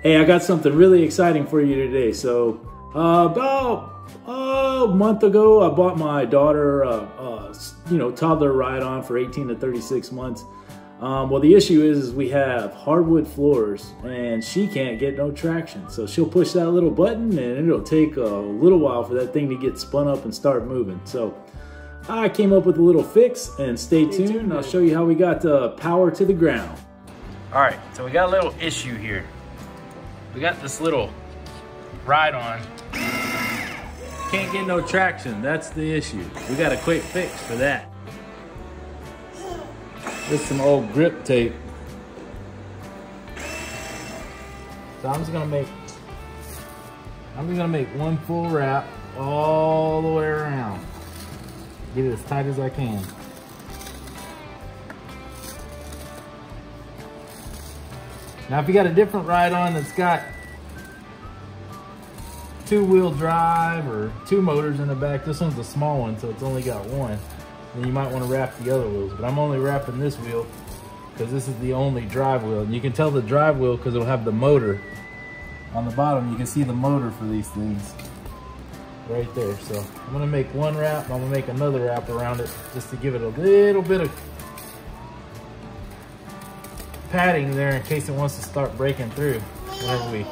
Hey, I got something really exciting for you today. So about a month ago, I bought my daughter toddler ride-on for 18 to 36 months. Well, the issue is we have hardwood floors and she can't get no traction. So she'll push that little button and it'll take a little while for that thing to get spun up and start moving. So I came up with a little fix, and stay tuned. I'll show you how we got power to the ground. All right, so we got a little issue here. We got this little ride-on. Can't get no traction, that's the issue. We got a quick fix for that. With some old grip tape. So I'm just gonna make one full wrap all the way around. Get it as tight as I can. Now, if you got a different ride-on that's got two-wheel drive or two motors in the back, this one's a small one, so it's only got one, then you might want to wrap the other wheels. But I'm only wrapping this wheel because this is the only drive wheel. And you can tell the drive wheel because it'll have the motor on the bottom. You can see the motor for these things right there. So I'm gonna make one wrap, I'm gonna make another wrap around it just to give it a little bit of padding there in case it wants to start breaking through whenever we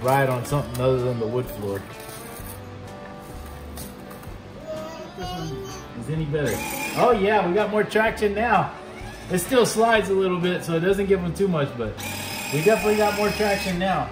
ride on something other than the wood floor. This one is any better. Oh yeah, we got more traction now. It still slides a little bit, so it doesn't give them too much, but we definitely got more traction now.